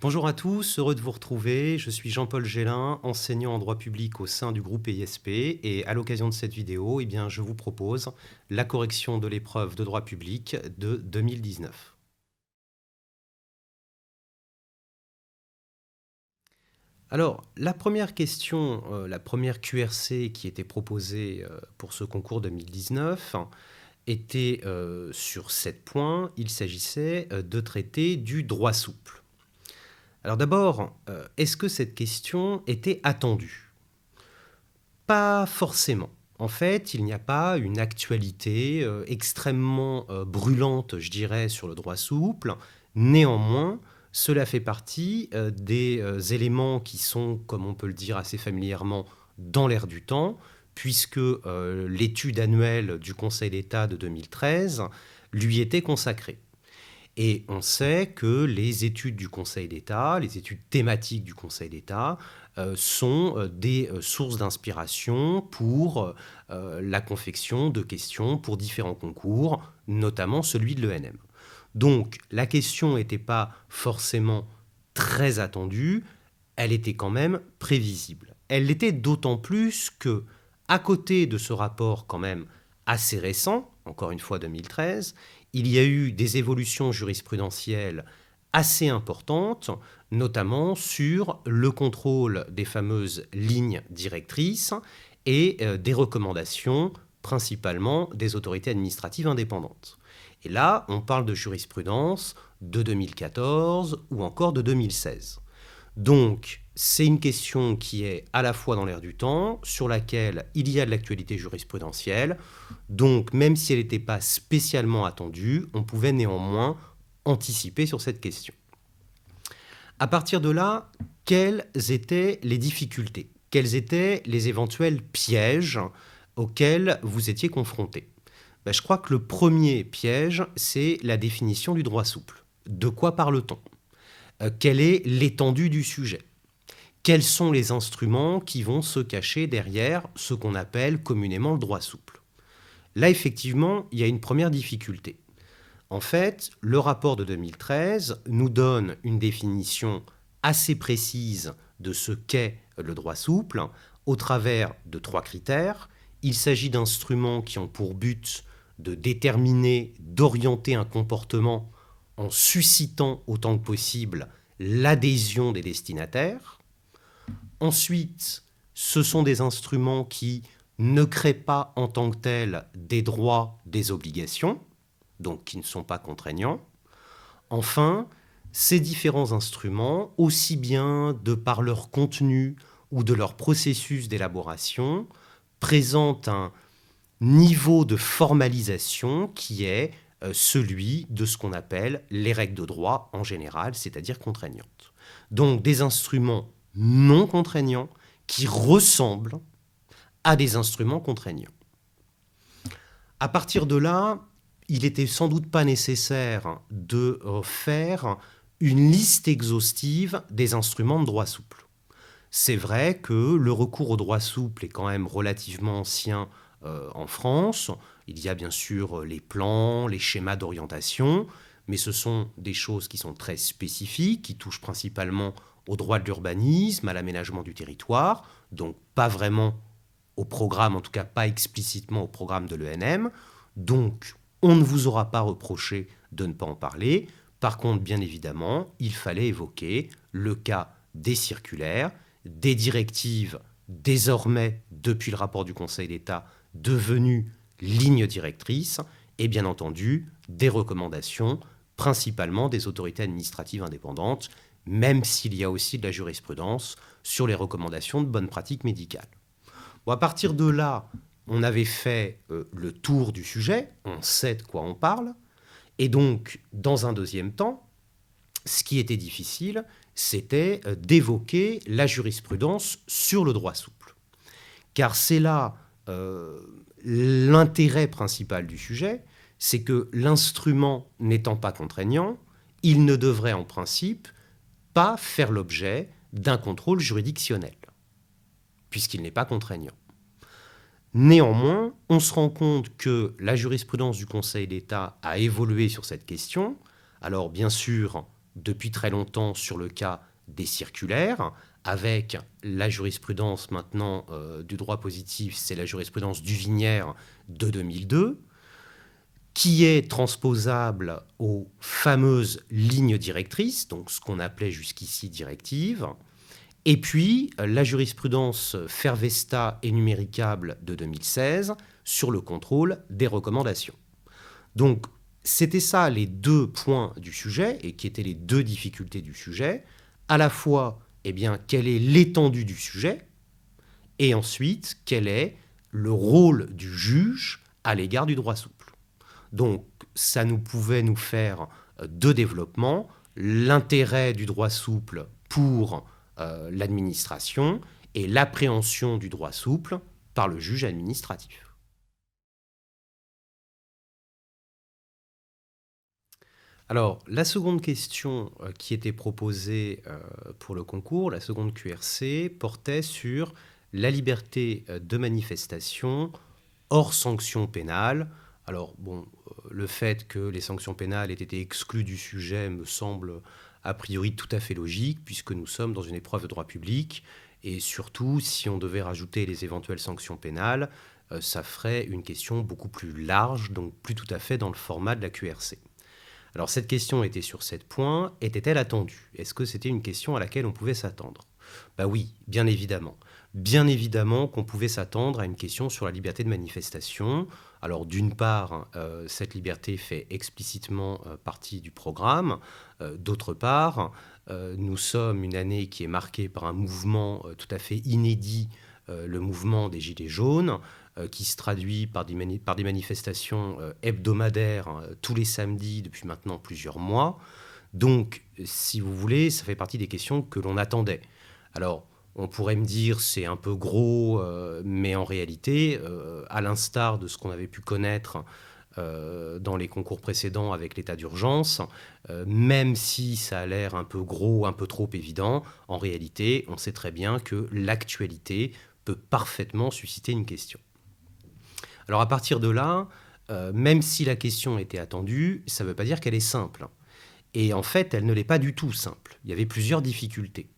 Bonjour à tous, heureux de vous retrouver. Je suis Jean-Paul Gélin, enseignant en droit public au sein du groupe EISP et à l'occasion de cette vidéo, je vous propose la correction de l'épreuve de droit public de 2019. Alors, la première question, la première QRC qui était proposée pour ce concours 2019 était sur 7 points. Il s'agissait de traiter du droit souple. Alors d'abord, est-ce que cette question était attendue ? Pas forcément. En fait, il n'y a pas une actualité extrêmement brûlante, je dirais, sur le droit souple. Néanmoins, cela fait partie des éléments qui sont, comme on peut le dire assez familièrement, dans l'air du temps, puisque l'étude annuelle du Conseil d'État de 2013 lui était consacrée. Et on sait que les études du Conseil d'État, les études thématiques du Conseil d'État, sont des sources d'inspiration pour la confection de questions pour différents concours, notamment celui de l'ENM. Donc la question n'était pas forcément très attendue, elle était quand même prévisible. Elle l'était d'autant plus que, à côté de ce rapport quand même assez récent, encore une fois 2013, il y a eu des évolutions jurisprudentielles assez importantes, notamment sur le contrôle des fameuses lignes directrices et des recommandations, principalement des autorités administratives indépendantes. Et là, on parle de jurisprudence de 2014 ou encore de 2016. Donc, c'est une question qui est à la fois dans l'air du temps, sur laquelle il y a de l'actualité jurisprudentielle. Donc, même si elle n'était pas spécialement attendue, on pouvait néanmoins anticiper sur cette question. À partir de là, quelles étaient les difficultés ? Quels étaient les éventuels pièges auxquels vous étiez confrontés ? Je crois que le premier piège, c'est la définition du droit souple. De quoi parle-t-on ? Quelle est l'étendue du sujet ? Quels sont les instruments qui vont se cacher derrière ce qu'on appelle communément le droit souple ? Là, effectivement, il y a une première difficulté. En fait, le rapport de 2013 nous donne une définition assez précise de ce qu'est le droit souple au travers de 3 critères. Il s'agit d'instruments qui ont pour but de déterminer, d'orienter un comportement en suscitant autant que possible l'adhésion des destinataires. Ensuite, ce sont des instruments qui ne créent pas en tant que tels des droits, des obligations, donc qui ne sont pas contraignants. Enfin, ces différents instruments, aussi bien de par leur contenu ou de leur processus d'élaboration, présentent un niveau de formalisation qui est celui de ce qu'on appelle les règles de droit en général, c'est-à-dire contraignantes. Donc des instruments non contraignants qui ressemblent à des instruments contraignants. À partir de là, il n'était sans doute pas nécessaire de faire une liste exhaustive des instruments de droit souple. C'est vrai que le recours au droit souple est quand même relativement ancien en France. Il y a bien sûr les plans, les schémas d'orientation, mais ce sont des choses qui sont très spécifiques, qui touchent principalement au droit de l'urbanisme, à l'aménagement du territoire, donc pas vraiment au programme, en tout cas pas explicitement au programme de l'ENM. Donc on ne vous aura pas reproché de ne pas en parler. Par contre, bien évidemment, il fallait évoquer le cas des circulaires, des directives désormais, depuis le rapport du Conseil d'État, devenues lignes directrices, et bien entendu des recommandations, principalement des autorités administratives indépendantes, même s'il y a aussi de la jurisprudence sur les recommandations de bonnes pratiques médicales. Bon, à partir de là, on avait fait le tour du sujet, on sait de quoi on parle, et donc, dans un deuxième temps, ce qui était difficile, c'était d'évoquer la jurisprudence sur le droit souple. Car c'est là l'intérêt principal du sujet, c'est que l'instrument n'étant pas contraignant, il ne devrait en principe pas faire l'objet d'un contrôle juridictionnel, puisqu'il n'est pas contraignant. Néanmoins, on se rend compte que la jurisprudence du Conseil d'État a évolué sur cette question. Alors, bien sûr, depuis très longtemps sur le cas des circulaires, avec la jurisprudence maintenant du droit positif, c'est la jurisprudence Duvinière de 2002, qui est transposable aux fameuses lignes directrices, donc ce qu'on appelait jusqu'ici directives, et puis la jurisprudence Fervesta et numéricable de 2016 sur le contrôle des recommandations. Donc, c'était ça les deux points du sujet, et qui étaient les deux difficultés du sujet, à la fois, eh bien, quelle est l'étendue du sujet, et ensuite, quel est le rôle du juge à l'égard du droit souple. Donc, ça nous pouvait nous faire deux développements, l'intérêt du droit souple pour l'administration et l'appréhension du droit souple par le juge administratif. Alors, la seconde question qui était proposée pour le concours, la seconde QRC, portait sur la liberté de manifestation hors sanction pénale. Alors, bon, le fait que les sanctions pénales aient été exclues du sujet me semble a priori tout à fait logique, puisque nous sommes dans une épreuve de droit public, et surtout, si on devait rajouter les éventuelles sanctions pénales, ça ferait une question beaucoup plus large, donc plus tout à fait dans le format de la QRC. Alors cette question était sur 7 points. Était-elle attendue? Est-ce que c'était une question à laquelle on pouvait s'attendre? Ben oui, bien évidemment. Bien évidemment qu'on pouvait s'attendre à une question sur la liberté de manifestation. Alors d'une part, cette liberté fait explicitement partie du programme. D'autre part, nous sommes une année qui est marquée par un mouvement tout à fait inédit, le mouvement des Gilets jaunes, qui se traduit par des manifestations hebdomadaires tous les samedis depuis maintenant plusieurs mois. Donc, si vous voulez, ça fait partie des questions que l'on attendait. Alors, on pourrait me dire c'est un peu gros, mais en réalité, à l'instar de ce qu'on avait pu connaître dans les concours précédents avec l'état d'urgence, même si ça a l'air un peu gros, un peu trop évident, en réalité, on sait très bien que l'actualité peut parfaitement susciter une question. Alors à partir de là, même si la question était attendue, ça ne veut pas dire qu'elle est simple. Et en fait, elle ne l'est pas du tout simple. Il y avait plusieurs difficultés.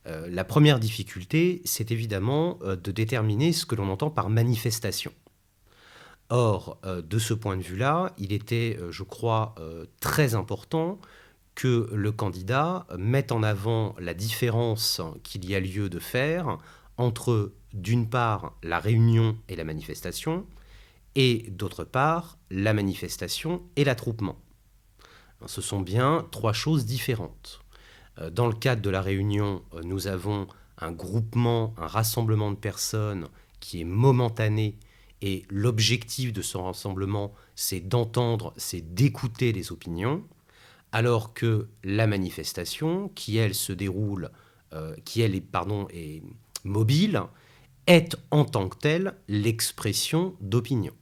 La première difficulté, c'est évidemment de déterminer ce que l'on entend par manifestation. Or, de ce point de vue-là, il était, je crois, très important que le candidat mette en avant la différence qu'il y a lieu de faire entre, d'une part, la réunion et la manifestation, et d'autre part, la manifestation et l'attroupement. Ce sont bien trois choses différentes. Dans le cadre de la réunion, nous avons un groupement, un rassemblement de personnes qui est momentané, et l'objectif de ce rassemblement, c'est d'entendre, c'est d'écouter les opinions, alors que la manifestation, qui elle se déroule, est mobile, est en tant que telle l'expression d'opinion.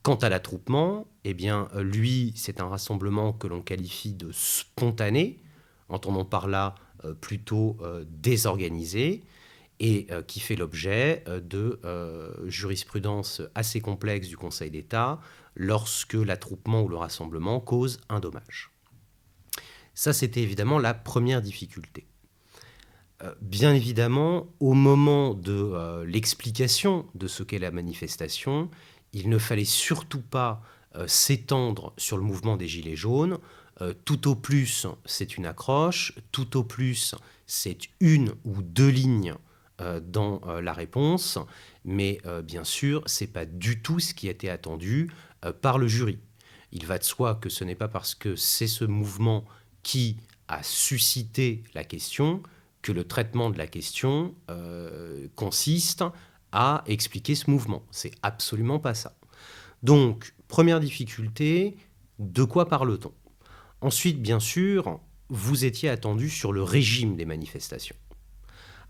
Quant à l'attroupement, eh bien, lui, c'est un rassemblement que l'on qualifie de spontané, entendons par là plutôt désorganisé, et qui fait l'objet de jurisprudence assez complexe du Conseil d'État lorsque l'attroupement ou le rassemblement cause un dommage. Ça, c'était évidemment la première difficulté. Bien évidemment, au moment de l'explication de ce qu'est la manifestation, il ne fallait surtout pas s'étendre sur le mouvement des Gilets jaunes. Tout au plus, c'est une accroche, tout au plus, c'est une ou deux lignes dans la réponse, mais bien sûr, ce n'est pas du tout ce qui a été attendu par le jury. Il va de soi que ce n'est pas parce que c'est ce mouvement qui a suscité la question que le traitement de la question consiste à expliquer ce mouvement. C'est absolument pas ça. Donc, première difficulté, de quoi parle-t-on? Ensuite, bien sûr, vous étiez attendu sur le régime des manifestations.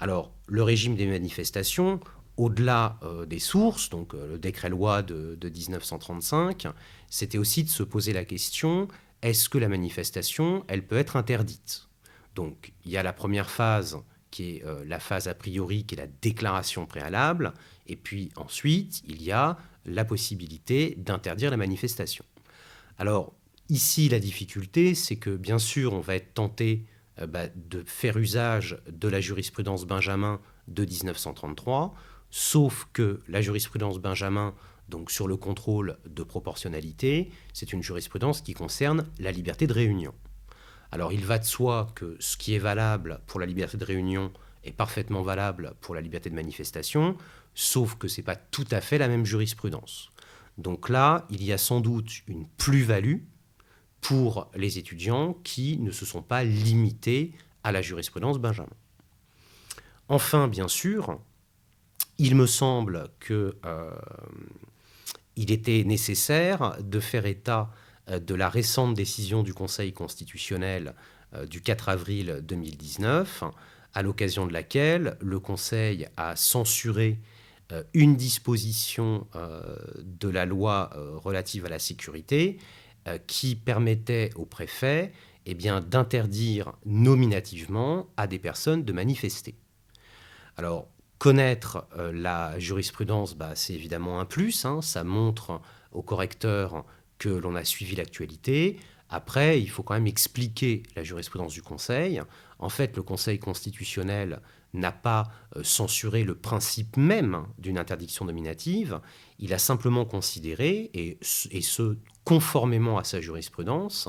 Alors, le régime des manifestations, au-delà des sources, donc le décret-loi de 1935, c'était aussi de se poser la question, est-ce que la manifestation, elle peut être interdite? Donc, il y a la première phase qui est la phase a priori, qui est la déclaration préalable, et puis ensuite, il y a la possibilité d'interdire la manifestation. Alors, Ici, la difficulté, c'est que bien sûr, on va être tenté de faire usage de la jurisprudence Benjamin de 1933, sauf que la jurisprudence Benjamin, donc sur le contrôle de proportionnalité, c'est une jurisprudence qui concerne la liberté de réunion. Alors il va de soi que ce qui est valable pour la liberté de réunion est parfaitement valable pour la liberté de manifestation, sauf que ce n'est pas tout à fait la même jurisprudence. Donc là, il y a sans doute une plus-value pour les étudiants qui ne se sont pas limités à la jurisprudence Benjamin. Enfin, bien sûr, il me semble qu'il était nécessaire de faire état de la récente décision du Conseil constitutionnel du 4 avril 2019, à l'occasion de laquelle le Conseil a censuré une disposition de la loi relative à la sécurité qui permettait au préfet d'interdire nominativement à des personnes de manifester. Alors, connaître la jurisprudence, c'est évidemment un plus, ça montre au correcteur que l'on a suivi l'actualité. Après, il faut quand même expliquer la jurisprudence du Conseil. En fait, le Conseil constitutionnel n'a pas censuré le principe même d'une interdiction nominative. Il a simplement considéré, et ce conformément à sa jurisprudence,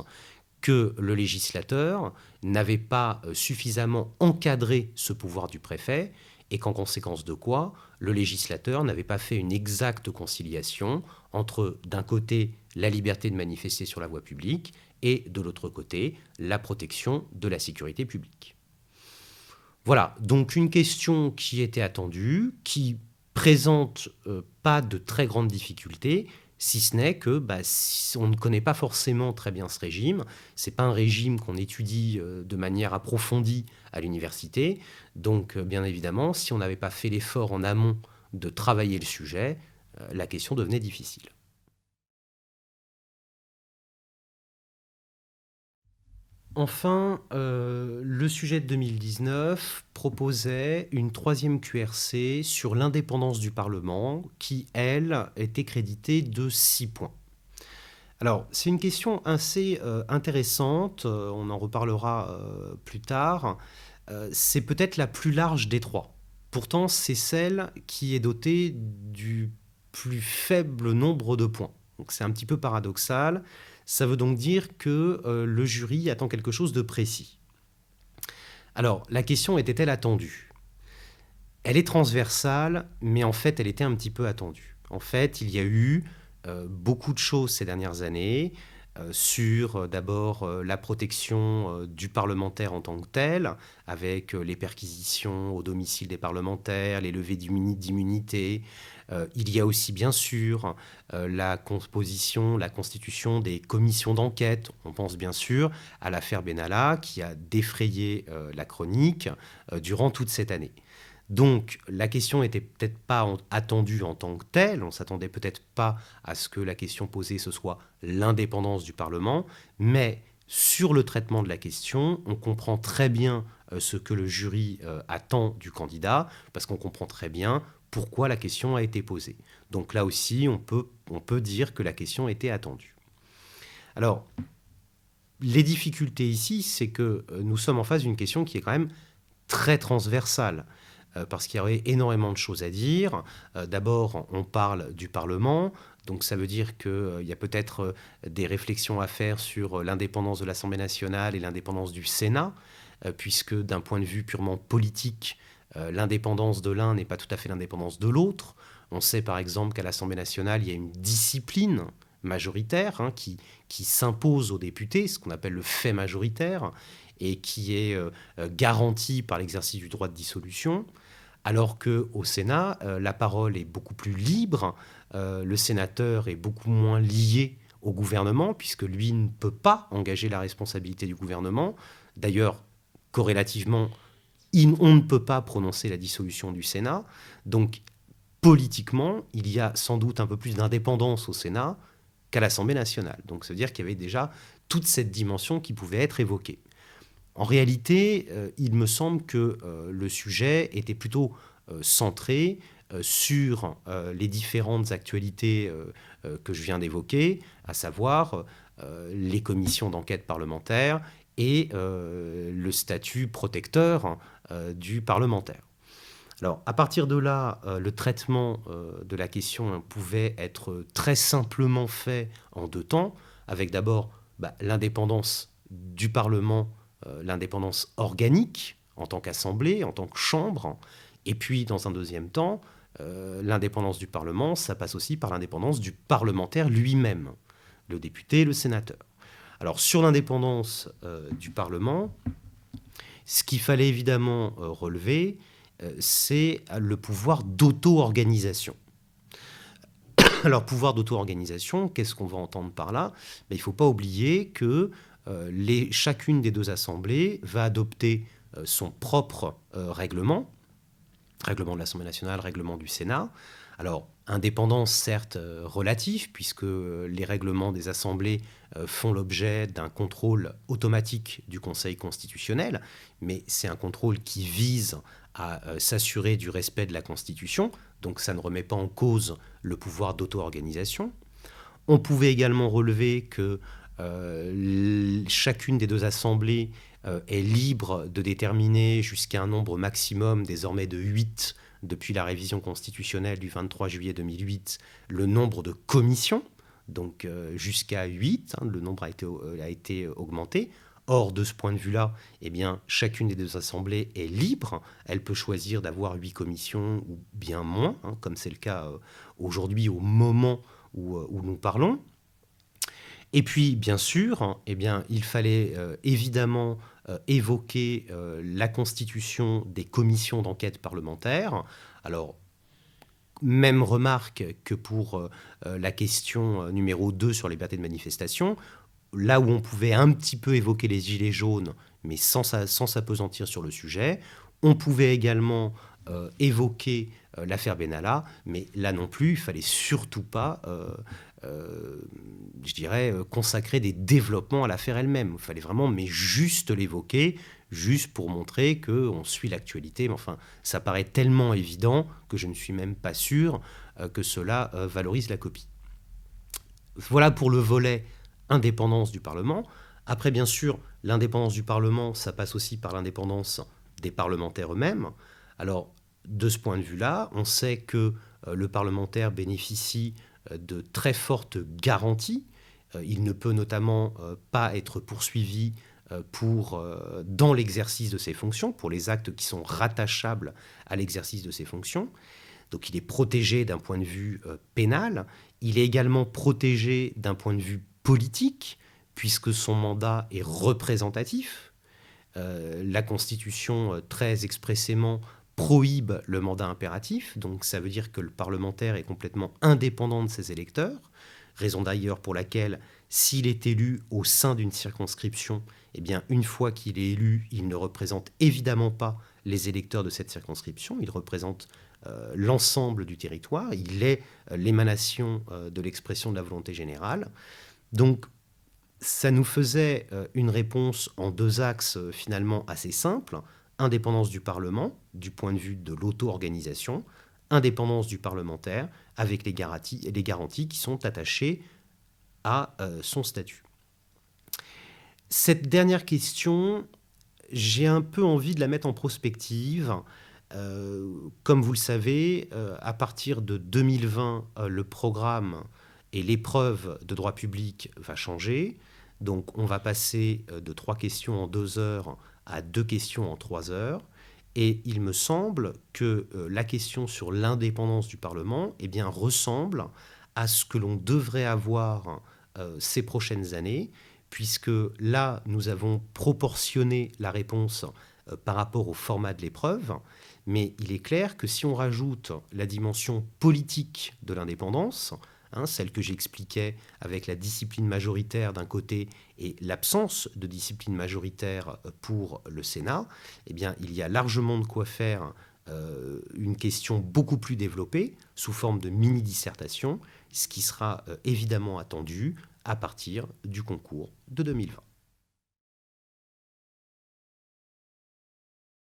que le législateur n'avait pas suffisamment encadré ce pouvoir du préfet et qu'en conséquence de quoi, le législateur n'avait pas fait une exacte conciliation entre, d'un côté, la liberté de manifester sur la voie publique et, de l'autre côté, la protection de la sécurité publique. Voilà, donc une question qui était attendue, qui présente pas de très grandes difficultés, si ce n'est que si on ne connaît pas forcément très bien ce régime. Ce n'est pas un régime qu'on étudie de manière approfondie à l'université. Donc, bien évidemment, si on n'avait pas fait l'effort en amont de travailler le sujet, la question devenait difficile. Enfin, le sujet de 2019 proposait une troisième QRC sur l'indépendance du Parlement qui, elle, était créditée de 6 points. Alors, c'est une question assez intéressante, on en reparlera plus tard. C'est peut-être la plus large des trois. Pourtant, c'est celle qui est dotée du plus faible nombre de points. Donc c'est un petit peu paradoxal. Ça veut donc dire que le jury attend quelque chose de précis. Alors, la question était-elle attendue ? Elle est transversale, mais en fait, elle était un petit peu attendue. En fait, il y a eu beaucoup de choses ces dernières années sur d'abord la protection du parlementaire en tant que tel, avec les perquisitions au domicile des parlementaires, les levées d'immunité. Il y a aussi bien sûr la constitution des commissions d'enquête. On pense bien sûr à l'affaire Benalla qui a défrayé la chronique durant toute cette année. Donc la question n'était peut-être pas attendue en tant que telle, on ne s'attendait peut-être pas à ce que la question posée ce soit l'indépendance du Parlement, mais sur le traitement de la question, on comprend très bien ce que le jury attend du candidat, parce qu'on comprend très bien pourquoi la question a été posée. Donc là aussi, on peut dire que la question était attendue. Alors, les difficultés ici, c'est que nous sommes en face d'une question qui est quand même très transversale. Parce qu'il y aurait énormément de choses à dire. D'abord, on parle du Parlement, donc ça veut dire qu'il y a peut-être des réflexions à faire sur l'indépendance de l'Assemblée nationale et l'indépendance du Sénat, puisque d'un point de vue purement politique, l'indépendance de l'un n'est pas tout à fait l'indépendance de l'autre. On sait par exemple qu'à l'Assemblée nationale, il y a une discipline majoritaire qui s'impose aux députés, ce qu'on appelle le fait majoritaire, et qui est garantie par l'exercice du droit de dissolution, alors qu'au Sénat, la parole est beaucoup plus libre, le sénateur est beaucoup moins lié au gouvernement, puisque lui ne peut pas engager la responsabilité du gouvernement. D'ailleurs, corrélativement, on ne peut pas prononcer la dissolution du Sénat. Donc, politiquement, il y a sans doute un peu plus d'indépendance au Sénat qu'à l'Assemblée nationale. Donc, ça veut dire qu'il y avait déjà toute cette dimension qui pouvait être évoquée. En réalité, il me semble que le sujet était plutôt centré sur les différentes actualités que je viens d'évoquer, à savoir les commissions d'enquête parlementaire et le statut protecteur du parlementaire. Alors, à partir de là, le traitement de la question pouvait être très simplement fait en 2 temps, avec d'abord l'indépendance du Parlement, l'indépendance organique en tant qu'Assemblée, en tant que Chambre, et puis dans un deuxième temps, l'indépendance du Parlement, ça passe aussi par l'indépendance du parlementaire lui-même, le député et le sénateur. Alors, sur l'indépendance du Parlement, ce qu'il fallait évidemment relever, c'est le pouvoir d'auto-organisation. Alors, pouvoir d'auto-organisation, qu'est-ce qu'on va entendre par là ? Il ne faut pas oublier que chacune des 2 assemblées va adopter son propre règlement de l'Assemblée nationale, règlement du Sénat. Alors, indépendance certes relative, puisque les règlements des assemblées font l'objet d'un contrôle automatique du Conseil constitutionnel, mais c'est un contrôle qui vise à s'assurer du respect de la Constitution, donc ça ne remet pas en cause le pouvoir d'auto-organisation. On pouvait également relever que chacune des 2 assemblées est libre de déterminer jusqu'à un nombre maximum, désormais de 8, depuis la révision constitutionnelle du 23 juillet 2008, le nombre de commissions, donc jusqu'à 8, le nombre a été augmenté. Or, de ce point de vue-là, chacune des 2 assemblées est libre. Elle peut choisir d'avoir 8 commissions ou bien moins, comme c'est le cas aujourd'hui au moment où nous parlons. Et puis, bien sûr, il fallait évidemment évoquer la constitution des commissions d'enquête parlementaire. Alors, même remarque que pour la question numéro 2 sur les libertés de manifestation, là où on pouvait un petit peu évoquer les gilets jaunes, mais sans s'appesantir sur le sujet, on pouvait également évoquer l'affaire Benalla, mais là non plus, il ne fallait surtout pas consacrer des développements à l'affaire elle-même. Il fallait vraiment, mais juste l'évoquer, juste pour montrer qu'on suit l'actualité. Mais enfin, ça paraît tellement évident que je ne suis même pas sûr que cela valorise la copie. Voilà pour le volet indépendance du Parlement. Après, bien sûr, l'indépendance du Parlement, ça passe aussi par l'indépendance des parlementaires eux-mêmes. Alors, de ce point de vue-là, on sait que le parlementaire bénéficie de très fortes garanties. Il ne peut notamment pas être poursuivi dans l'exercice de ses fonctions, pour les actes qui sont rattachables à l'exercice de ses fonctions. Donc il est protégé d'un point de vue pénal. Il est également protégé d'un point de vue politique, puisque son mandat est représentatif. La Constitution, très expressément, prohibe le mandat impératif, donc ça veut dire que le parlementaire est complètement indépendant de ses électeurs, raison d'ailleurs pour laquelle, s'il est élu au sein d'une circonscription, une fois qu'il est élu, il ne représente évidemment pas les électeurs de cette circonscription, il représente l'ensemble du territoire, il est l'émanation de l'expression de la volonté générale. Donc, ça nous faisait une réponse en 2 axes finalement assez simples. Indépendance du Parlement, du point de vue de l'auto-organisation, indépendance du parlementaire, avec les garanties qui sont attachées à son statut. Cette dernière question, j'ai un peu envie de la mettre en prospective. Comme vous le savez, à partir de 2020, le programme et l'épreuve de droit public va changer. Donc on va passer de 3 questions en 2 heures à 2 questions en 3 heures. Et il me semble que la question sur l'indépendance du Parlement ressemble à ce que l'on devrait avoir ces prochaines années, puisque là, nous avons proportionné la réponse par rapport au format de l'épreuve. Mais il est clair que si on rajoute la dimension politique de l'indépendance, celle que j'expliquais avec la discipline majoritaire d'un côté et l'absence de discipline majoritaire pour le Sénat, il y a largement de quoi faire une question beaucoup plus développée sous forme de mini-dissertation, ce qui sera évidemment attendu à partir du concours de 2020.